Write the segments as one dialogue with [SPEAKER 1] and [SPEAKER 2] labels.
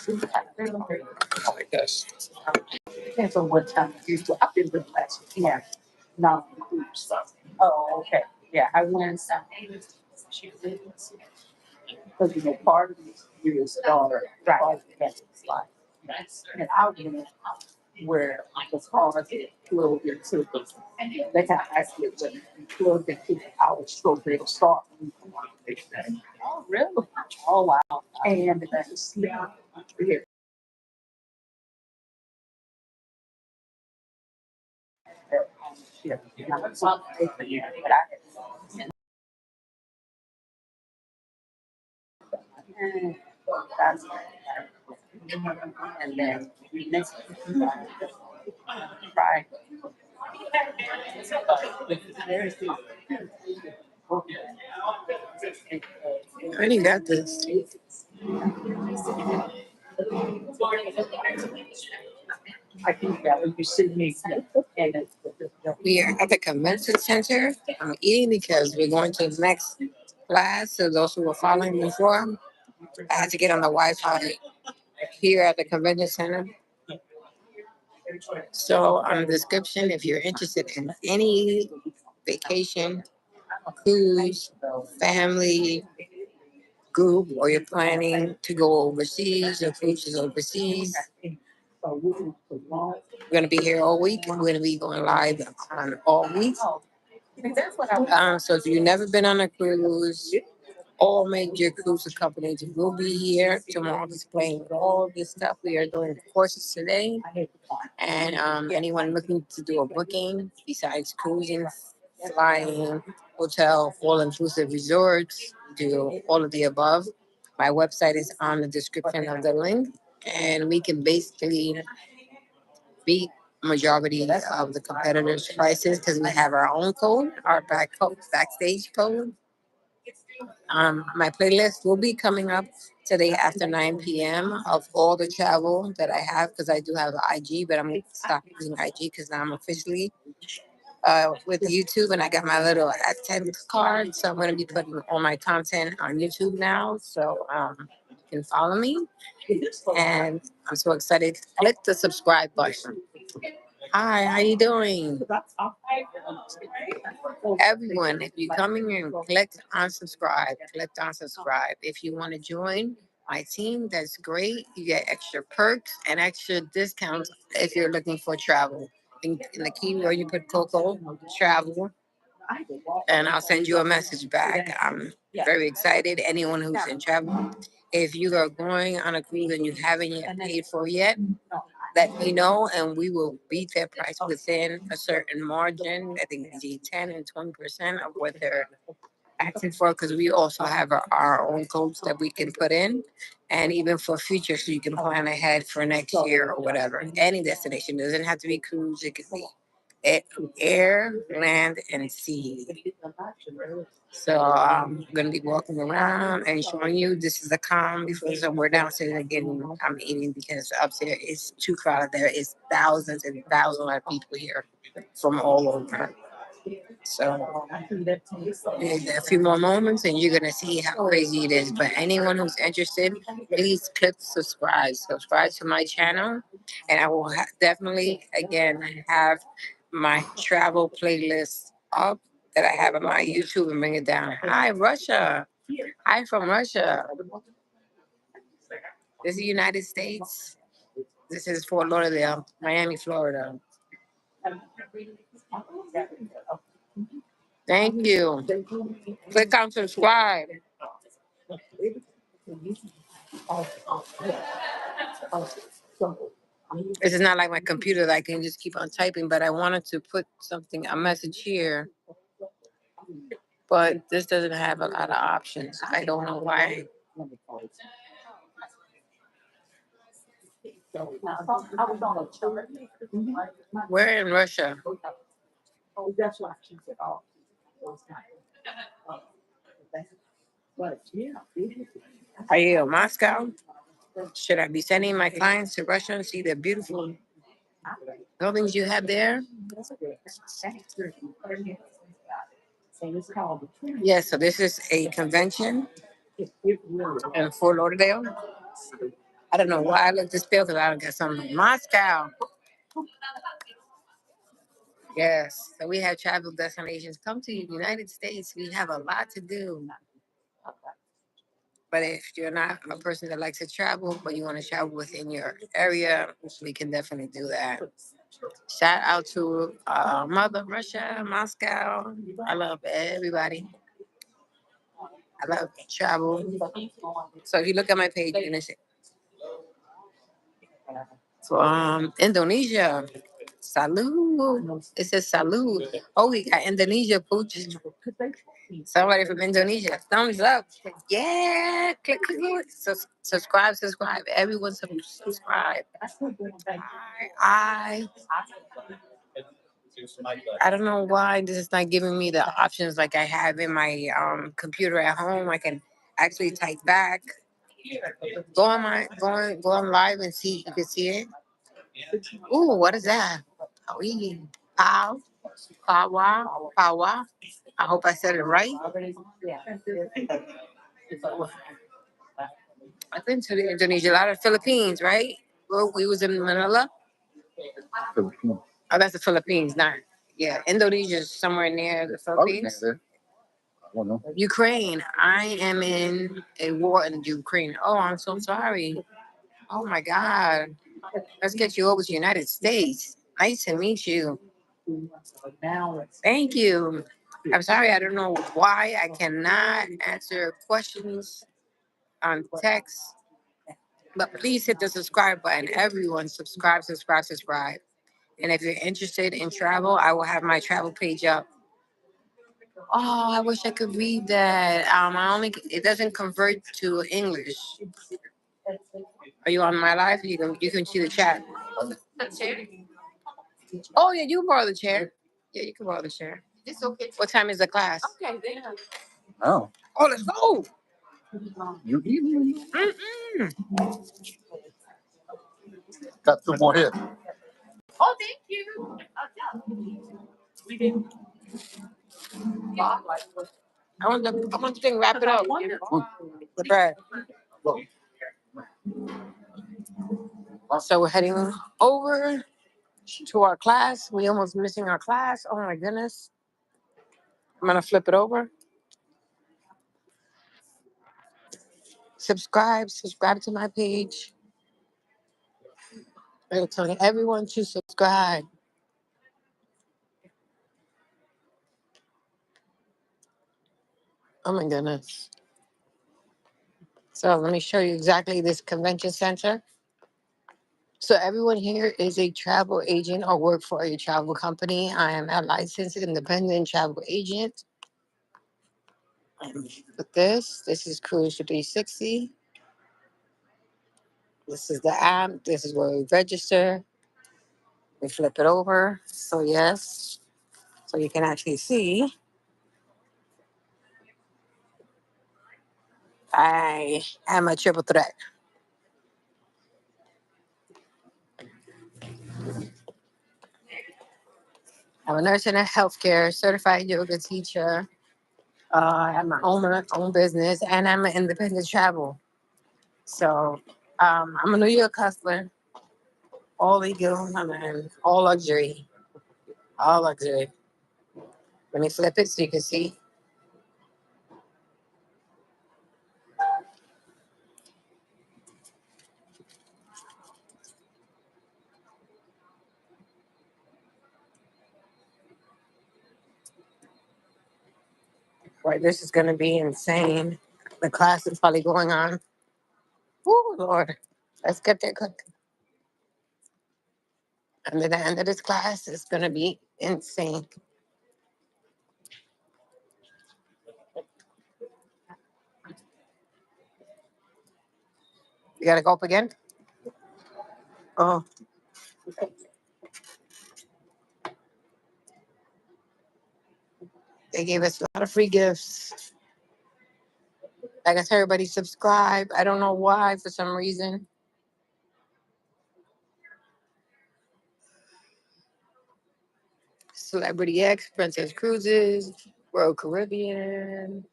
[SPEAKER 1] like this.
[SPEAKER 2] Depends on what time you go. I've been with last year. Yeah. Not group stuff. Oh, okay. Yeah, I went because part of this year's daughter, right? That's like, and I went where the cars plugged into the, they have actually when you plug into the power stroke, they'll start. Oh, really? Oh, wow. And that's yeah. Yeah, but I had, that's and then next right.
[SPEAKER 1] I already got this.
[SPEAKER 2] I think that when you see me and it's
[SPEAKER 1] We are at the convention center. I'm eating because we're going to the next class. So those who were following before, I had to get on the Wi-Fi here at the convention center. So on the description, if you're interested in any vacation, cruise, family, group, or you're planning to go overseas or cruises overseas, we're going to be here all week. We're going to be going live on all week. So if you've never been on a cruise, all major cruise companies will be here tomorrow displaying all this stuff. We are doing courses today. And anyone looking to do a booking besides cruising, flying, hotel, all-inclusive resorts, do all of the above. My website is on the description of the link. And we can basically beat majority of the competitors' prices because we have our own code, our backstage code. My playlist will be coming up today after 9 p.m. of all the travel that I have because I do have IG, but I'm going to stop using IG because now I'm officially with YouTube and I got my little AdSense card. So I'm going to be putting all my content on YouTube now. So you can follow me. And I'm so excited. Click the subscribe button. Hi, how you doing? Everyone, if you're coming in, click on subscribe. Click on subscribe. If you want to join my team, that's great. You get extra perks and extra discounts if you're looking for travel. In the keyword, you put Coco travel, and I'll send you a message back. I'm very excited. Anyone who's in travel, if you are going on a cruise and you haven't yet paid for yet, let me know and we will beat their price within a certain margin. I think between 10 and 20% of what they're asking for because we also have our own codes that we can put in. And even for future, so you can plan ahead for next year or whatever. Any destination doesn't have to be cruise, it could be air, land, and sea. So I'm gonna be walking around and showing you this is the calm before so we're downstairs again. I'm eating because upstairs is too crowded. There is thousands and thousands of people here from all over. So a few more moments and you're gonna see how crazy it is. But anyone who's interested, please click subscribe. Subscribe to my channel, and I will definitely again have my travel playlist up that I have on my YouTube and bring it down. Hi, Russia. Hi from Russia. This is the United States. This is Fort Lauderdale, Miami, Florida. Thank you. Click on subscribe. This is not like my computer that I can just keep on typing, but I wanted to put something, a message here. But this doesn't have a lot of options. I don't know why. We're in Russia. Are you in Moscow? Should I be sending my clients to Russia and see the beautiful buildings you have there? Yes, so this is a convention in Fort Lauderdale. I don't know why I looked this bill because I don't get something. Moscow. Yes. So we have travel destinations. Come to the United States. We have a lot to do. But if you're not a person that likes to travel, but you want to travel within your area, we can definitely do that. Shout out to Mother Russia, Moscow. I love everybody. I love travel. So if you look at my page, you're gonna see. So Indonesia. Salud. It says salud. Oh, we got Indonesia pooch. Somebody from Indonesia. Thumbs up. Yeah. Click. Subscribe. Everyone subscribe. I I don't know why this is not giving me the options like I have in my computer at home. I can actually type back. Go on live and see. You can see it. Ooh, what is that? Oh, pow, pow. I hope I said it right. I've been to Indonesia, a lot of Philippines, right? We was in Manila. Oh, that's the Philippines, not yeah. Indonesia is somewhere near the Philippines. Ukraine. I am in a war in Ukraine. Oh, I'm so sorry. Oh my God. Let's get you over to the United States. Nice to meet you. Thank you. I'm sorry, I don't know why I cannot answer questions on text, but please hit the subscribe button. Everyone, subscribe. And if you're interested in travel, I will have my travel page up. Oh, I wish I could read that. It doesn't convert to English. Are you on my live? You can see the chat. Oh yeah, you can borrow the chair. Yeah, you can borrow the chair. What time is the class? Oh. Oh, let's go. Mm-mm. Got two more here. Oh, thank you. I want the thing wrap it up. The bread. So we're heading over to our class. We almost missing our class. Oh my goodness. I'm gonna flip it over. Subscribe to my page. I'm telling everyone to subscribe. Oh my goodness. So let me show you exactly this convention center. So everyone here is a travel agent or work for a travel company. I am a licensed independent travel agent. With this is Cruise to 360. This is the app. This is where we register. We flip it over. So yes. So you can actually see I am a triple threat. I'm a nurse and a healthcare certified yoga teacher. I have my own business, and I'm an independent travel. So I'm a New York hustler, all legal, and all luxury, all luxury. Let me flip it so you can see. Right, this is going to be insane. The class is probably going on. Oh Lord, let's get there quick. And then the end of this class is going to be insane. You got to go up again. Oh, they gave us a lot of free gifts. I guess everybody subscribe. I don't know why for some reason. Celebrity X, Princess Cruises, Royal Caribbean.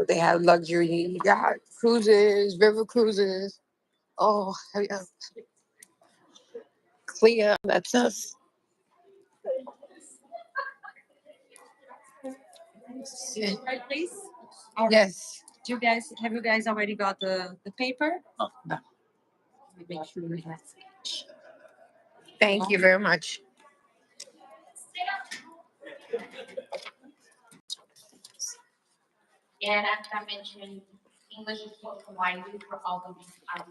[SPEAKER 1] They have luxury yacht cruises, river cruises. Oh, CLIA, that's us.
[SPEAKER 3] Right, please.
[SPEAKER 1] Yes.
[SPEAKER 3] Have you guys already got the paper?
[SPEAKER 1] Oh, no.
[SPEAKER 3] Make sure we have.
[SPEAKER 1] Thank you very much.
[SPEAKER 2] And as I mentioned, English is spoken widely for all of these out of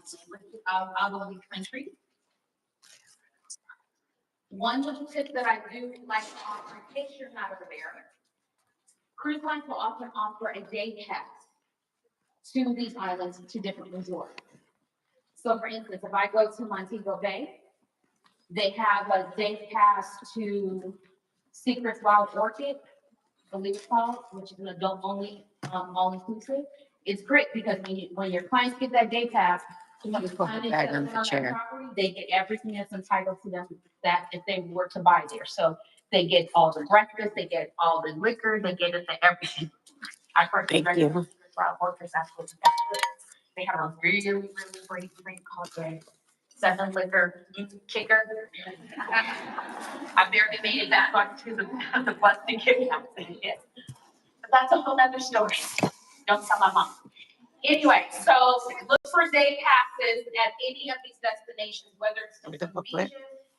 [SPEAKER 2] the country. One little tip that I do like to offer, in case you're not aware, cruise lines will often offer a day pass to these islands, to different resorts. So for instance, if I go to Montego Bay, they have a day pass to Secrets Wild Orchid, I believe it's called, which is an adult only, all inclusive. It's great because when your clients get that day pass,
[SPEAKER 1] Just put the bag on the chair.
[SPEAKER 2] they get everything that's entitled to them that if they were to buy there. So they get all the breakfast, they get all the liquor, they get everything. I personally
[SPEAKER 1] Thank you.
[SPEAKER 2] recommend Wild Orchid. That's what they have a really, really great drink called the 7 liquor kicker. I barely made it back onto the bus to get out. But that's a whole nother story. Don't tell my mom. Anyway, so look for day passes at any of these destinations, whether it's the beaches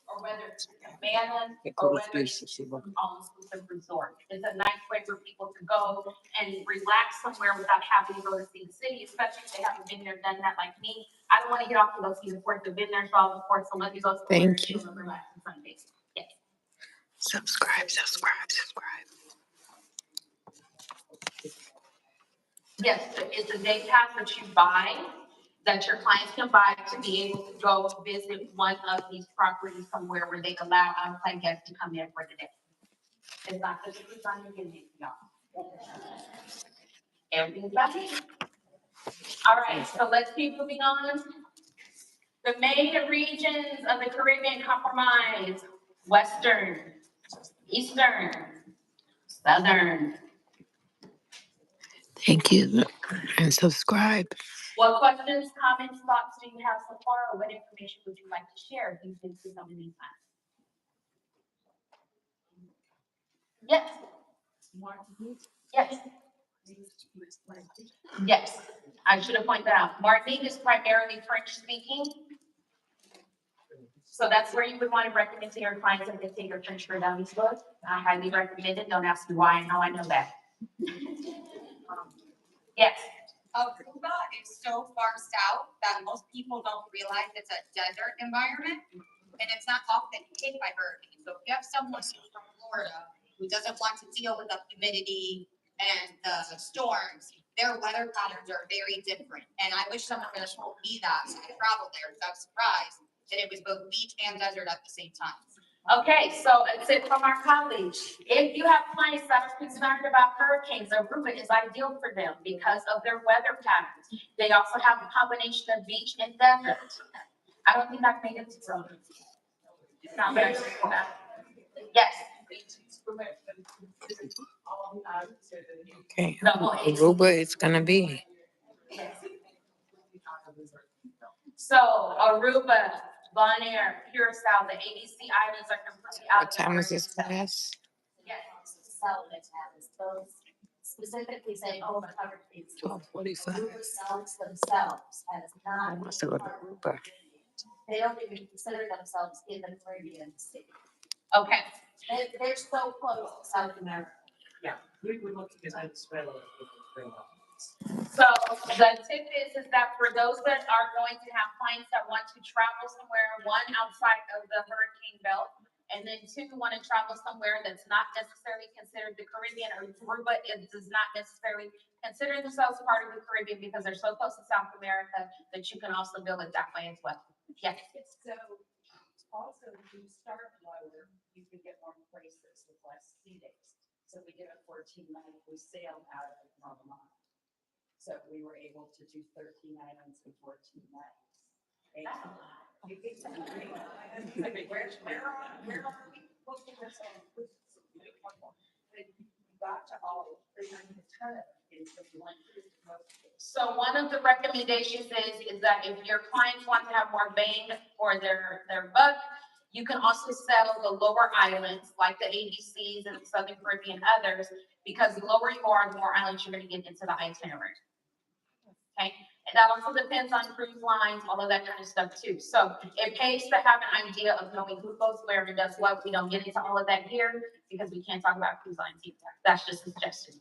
[SPEAKER 2] or whether it's Cabana or whether it's an all-inclusive resort. It's a nice way for people to go and relax somewhere without having to go to see the city, especially if they haven't been there, done that like me. I don't want to get off to go see the port. I've been there, so of course, so let me go.
[SPEAKER 1] Thank you.
[SPEAKER 2] Relax on Sundays. Yes.
[SPEAKER 1] Subscribe.
[SPEAKER 2] Yes, it's a day pass that you buy, that your clients can buy to be able to go visit one of these properties somewhere where they allow outside guests to come in for the day. It's not just a design you can make, y'all. Everything's about me. All right, so let's keep moving on. The main regions of the Caribbean comprise Western, Eastern, Southern.
[SPEAKER 1] Thank you. And subscribe.
[SPEAKER 2] What questions, comments, thoughts do you have so far, or what information would you like to share? Do you think there's something in time? Yes. Yes. Yes. I should have pointed that out. Martinique is primarily French speaking. So that's where you would want to recommend to your clients if they take your French for Dummies book. I highly recommend it. Don't ask me why and how I know that. Yes.
[SPEAKER 4] Aruba is so far south that most people don't realize it's a desert environment and it's not often hit by hurricanes. So if you have someone from Florida who doesn't want to deal with the humidity and the storms, their weather patterns are very different. And I wish someone would have told me that. So I traveled there because I was surprised that it was both beach and desert at the same time.
[SPEAKER 2] Okay, so a tip from our colleague. If you have clients that are concerned about hurricanes, Aruba is ideal for them because of their weather patterns. They also have a combination of beach and desert. I don't think I've made it to some. Not very simple. Yes.
[SPEAKER 1] Okay. Aruba it's gonna be.
[SPEAKER 2] So Aruba, Bonaire, Curacao, the ABC islands are completely out.
[SPEAKER 1] What time is this class?
[SPEAKER 2] Yes. Those specifically saying, oh, the covered kids.
[SPEAKER 1] 12:45.
[SPEAKER 2] Aruba sells themselves as
[SPEAKER 1] I
[SPEAKER 2] not.
[SPEAKER 1] want to go to Aruba.
[SPEAKER 2] They don't even consider themselves in the Caribbean state. Okay. They're so close to South America.
[SPEAKER 5] Yeah, we would look at that spell.
[SPEAKER 2] So the tip is that for those that are going to have clients that want to travel somewhere, one, outside of the hurricane belt, and then two, want to travel somewhere that's not necessarily considered the Caribbean, or Aruba does not necessarily consider themselves part of the Caribbean because they're so close to South America that you can also bill it that way as well. Yes.
[SPEAKER 6] So also, if you start lower, you can get more places with less sea days. So we did a 14-night, we sailed out of Panama. So we were able to do 13 islands in 14 nights. Where are we looking for some? We got to all 300 ton
[SPEAKER 4] So one of the recommendations is that if your clients want to have more bang for their buck, you can also sell the lower islands like the ABCs and the Southern Caribbean others, because the lower you are, the more islands you're going to get into the itinerary. Okay, and that also depends on cruise lines, all of that kind of stuff too. So it pays to have an idea of knowing who goes where and does what. We don't get into all of that here because we can't talk about cruise lines either. That's just a suggestion.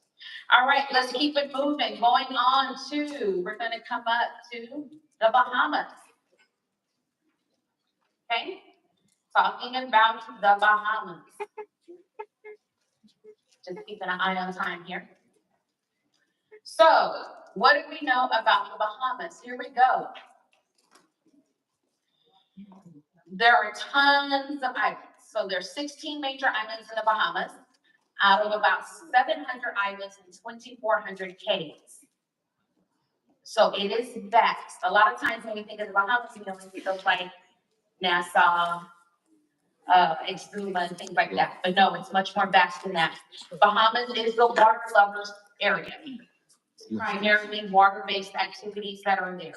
[SPEAKER 4] All right, let's keep it moving. Going on to, we're going to come up to the Bahamas. Okay, talking about the Bahamas. Just keeping an eye on time here. So, what do we know about the Bahamas? Here we go. There are tons of islands. So there's 16 major islands in the Bahamas, out of about 700 islands and 2,400 cays. So it is vast. A lot of times when we think of the Bahamas, we only think of like Nassau, Exuma, and things like that. But no, it's much more vast than that. Bahamas is the water lovers area. Primarily water-based activities that are there.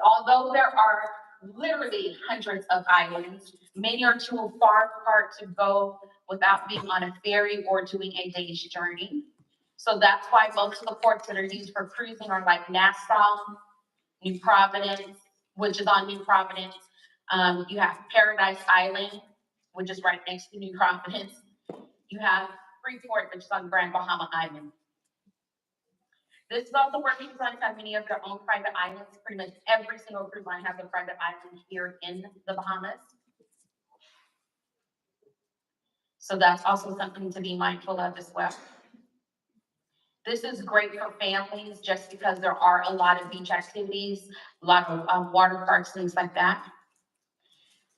[SPEAKER 4] Although there are literally hundreds of islands, many are too far apart to go without being on a ferry or doing a day's journey. So that's why most of the ports that are used for cruising are like Nassau, New Providence, which is on New Providence. You have Paradise Island, which is right next to New Providence. You have Freeport, which is on Grand Bahama Island. This is also where cruise lines have many of their own private islands. Pretty much every single cruise line has a private island here in the Bahamas. So that's also something to be mindful of as well. This is great for families just because there are a lot of beach activities, a lot of water parks, things like that.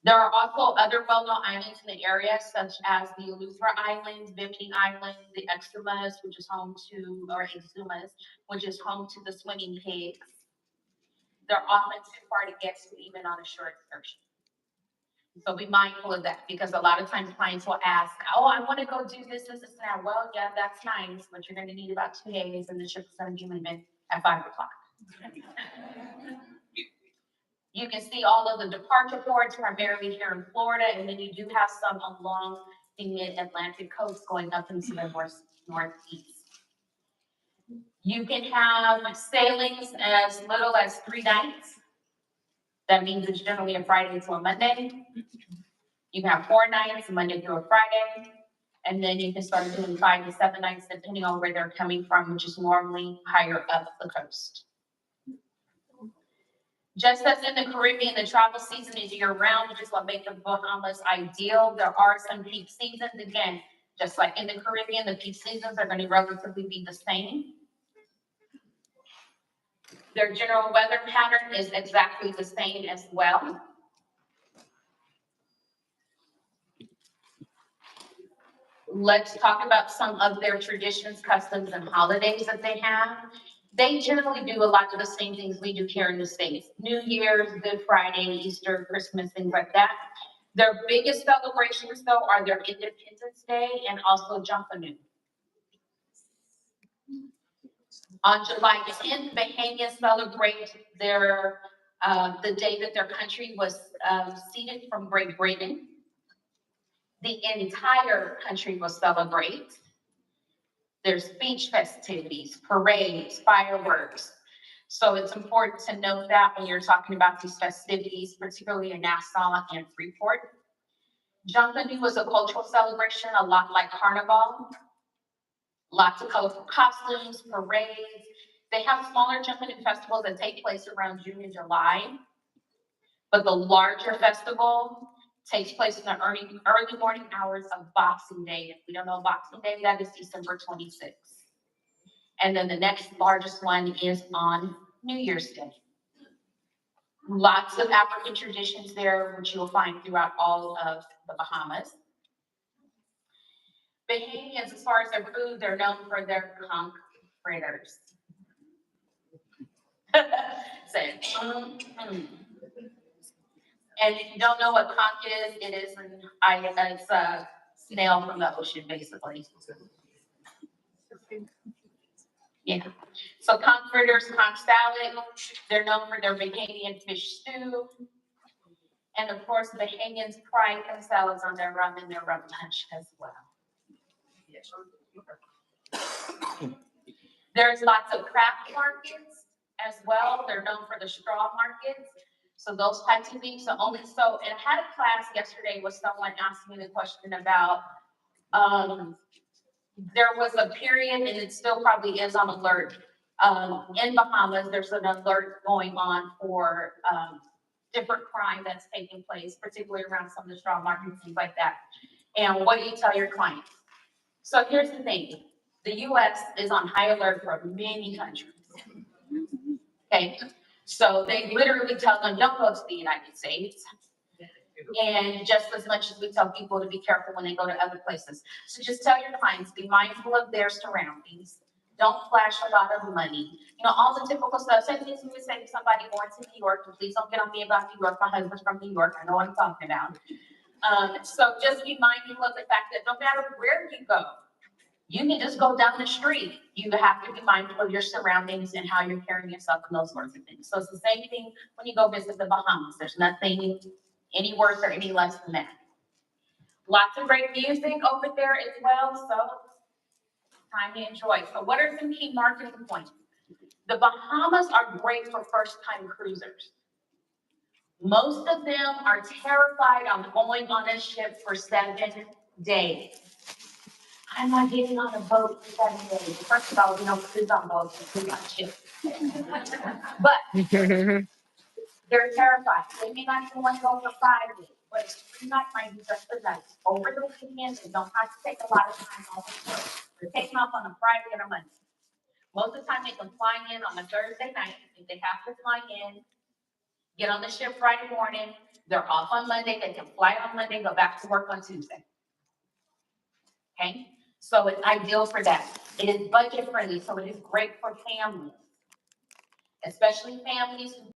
[SPEAKER 4] There are also other well-known islands in the area, such as the Eleuthera Islands, Bimini Island, the Extremas, which is home to, or Exumas, which is home to the swimming pigs. They're often too far to get to even on a short excursion. So be mindful of that, because a lot of times clients will ask, oh, I want to go do this, and that. Well, yeah, that's nice, but you're going to need about 2 days, and the ship is going to be leaving at 5 o'clock. You can see all of the departure ports primarily here in Florida, and then you do have some along the mid-Atlantic coast going up into the northeast. You can have sailings as little as 3 nights. That means it's generally a Friday to a Monday. You can have 4 nights, Monday through a Friday. And then you can start doing 5 to 7 nights, depending on where they're coming from, which is normally higher up the coast. Just as in the Caribbean, the travel season is year-round, which is what makes the Bahamas ideal. There are some peak seasons. Again, just like in the Caribbean, the peak seasons are going to relatively be the same. Their general weather pattern is exactly the same as well. Let's talk about some of their traditions, customs, and holidays that they have. They generally do a lot of the same things we do here in the States. New Year's, Good Friday, Easter, Christmas, things like that. Their biggest celebrations, though, are their Independence Day and also Junkanoo. On July 10th, Bahamians celebrate their the day that their country was ceded from Great Britain. The entire country will celebrate. There's beach festivities, parades, fireworks. So it's important to note that when you're talking about these festivities, particularly in Nassau and Freeport. Junkanoo was a cultural celebration, a lot like Carnival. Lots of colorful costumes, parades. They have smaller Junkanoo festivals that take place around June and July. But the larger festival takes place in the early morning hours of Boxing Day. If we don't know Boxing Day, that is December 26th. And then the next largest one is on New Year's Day. Lots of African traditions there, which you'll find throughout all of the Bahamas. Bahamians, as far as their food, they're known for their conch fritters. Say, And if you don't know what conch is, it's a snail from the ocean, basically.
[SPEAKER 7] Yeah. So comforters, conch salad, they're known for their Bahamian fish stew. And of course, the Bahamians pride themselves on their rum and their rum punch as well. There's lots of craft markets as well. They're known for the straw markets. So those types of things. So and I had a class yesterday where someone asked me the question about, there was a period, and it still probably is on alert. In Bahamas, there's an alert going on for, different crime that's taking place, particularly around some of the straw markets, things like that. And what do you tell your clients? So here's the thing. The US is on high alert for many countries. Okay, so they literally tell them, don't go to the United States. And just as much as we tell people to be careful when they go to other places. So just tell your clients, be mindful of their surroundings. Don't flash a lot of money. You know, all the typical stuff. Same things we say to somebody going to New York, and please don't get on me about New York. My husband's from New York. I know what I'm talking about. So just be mindful of the fact that no matter where you go, you can just go down the street. You have to be mindful of your surroundings and how you're carrying yourself and those sorts of things. So it's the same thing when you go visit the Bahamas. There's nothing any worse or any less than that. Lots of great music over there as well, so time to enjoy. So what are some key marketing points? The Bahamas are great for first-time cruisers. Most of them are terrified of going on a ship for 7 days. I'm not getting on a boat for 7 days. First of all, we don't cruise on boats, we cruise on ships. But they're terrified. They may not even want to go for 5 days, but it's 3 nights might be just as nice. Over the weekend, they don't have to take a lot of time off. They're taking off on a Friday and a Monday. Most of the time, they can fly in on a Thursday night. If they have to fly in, get on the ship Friday morning, they're off on Monday. They can fly on Monday, go back to work on Tuesday. Okay? So it's ideal for that. It is budget friendly, so it is great for families, especially families who